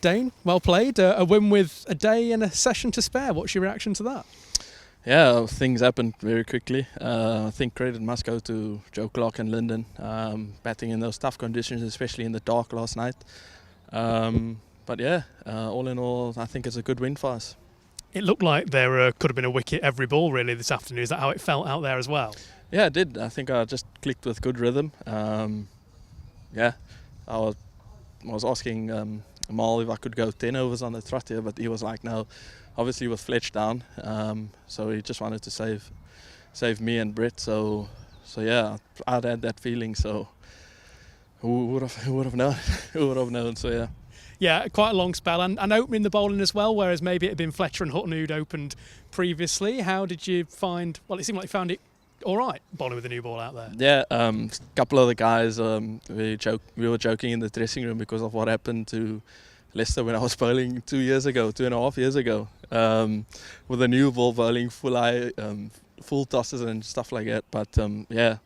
Dane. Well played. A win with a day and a session to spare. What's your reaction to that? Yeah, things happened very quickly. I think credit must go to Joe Clarke and Lyndon, batting in those tough conditions, especially in the dark last night. But yeah, all in all, I think it's a good win for us. It looked like there could have been a wicket every ball really this afternoon. Is that how it felt out there as well? Yeah, it did. I think I just clicked with good rhythm. Yeah, I was asking Mal if I could go 10 overs on the trot here, but he was like, no. Obviously with Fletch down, so he just wanted to save me and Brett. So yeah, I'd had that feeling. So who would have known? Who would have known? So yeah. Yeah, quite a long spell and opening the bowling as well, whereas maybe it had been Fletcher and Hutton who'd opened previously. How did you find, well, it seemed like you found it all right bowling with the new ball out there? Yeah, a couple of the guys, we were joking in the dressing room because of what happened to Leicester when I was bowling 2.5 years ago, with a new ball bowling full tosses and stuff like that. But yeah,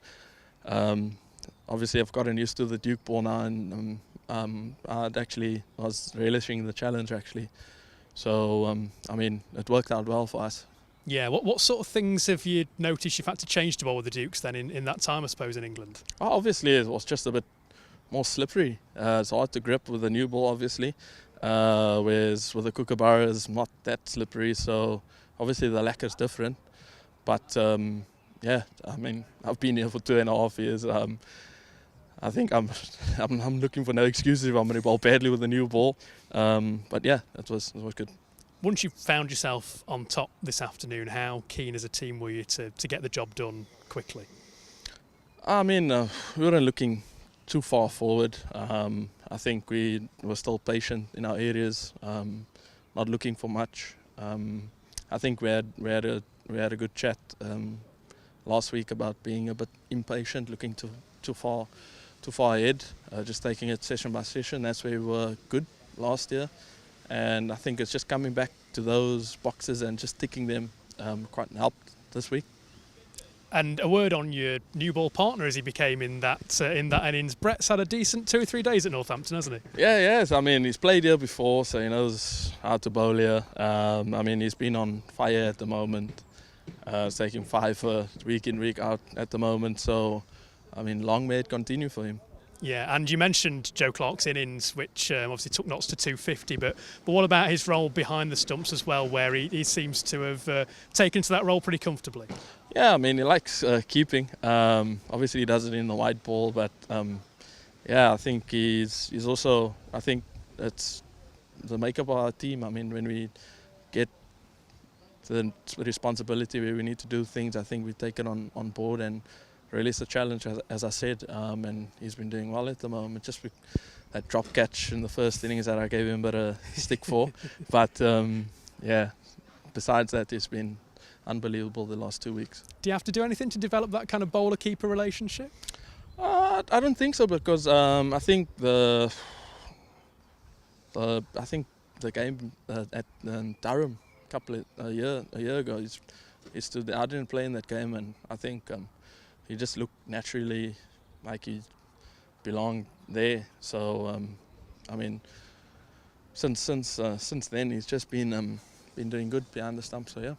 obviously I've gotten used to the Duke ball now, and I was relishing the challenge actually. So I mean, it worked out well for us. Yeah, what sort of things have you noticed you've had to change to bowl with the Dukes then in that time, I suppose, in England? Obviously it was just a bit more slippery. It's hard to grip with the new ball, obviously. Whereas with the Kookaburra is not that slippery, so obviously the lacquer is different. But yeah, I mean, I've been here for 2.5 years. I think I'm looking for no excuses if I'm going to bowl badly with the new ball. But yeah, it was good. Once you found yourself on top this afternoon, how keen as a team were you to get the job done quickly? I mean, we weren't looking too far forward. I think we were still patient in our areas, not looking for much. I think we had a good chat last week about being a bit impatient, looking too far ahead, just taking it session by session. That's where we were good last year, and I think it's just coming back to those boxes and just ticking them quite helped this week. And a word on your new ball partner as he became in that innings. Brett's had a decent 2 or 3 days at Northampton, hasn't he? Yeah, yes. I mean, he's played here before, so he knows how to bowl here. I mean, he's been on fire at the moment. He's taking 5 week in, week out at the moment. So, I mean, long may it continue for him. Yeah, and you mentioned Joe Clarke's innings, which obviously took knots to 250, but what about his role behind the stumps as well, where he seems to have taken to that role pretty comfortably? Yeah, I mean, he likes keeping. Obviously, he does it in the white ball, but yeah, I think he's also, I think it's the makeup of our team. I mean, when we get the responsibility where we need to do things, I think we take it on board and release the challenge, as I said, and he's been doing well at the moment. Just with that drop catch in the first innings that I gave him a bit of stick for. But yeah, besides that, it's been unbelievable the last 2 weeks. Do you have to do anything to develop that kind of bowler-keeper relationship? I don't think so, because I think the game at Durham a year ago, he stood there. I didn't play in that game, and I think he just looked naturally like he belonged there. So I mean, since then he's just been doing good behind the stump. So yeah.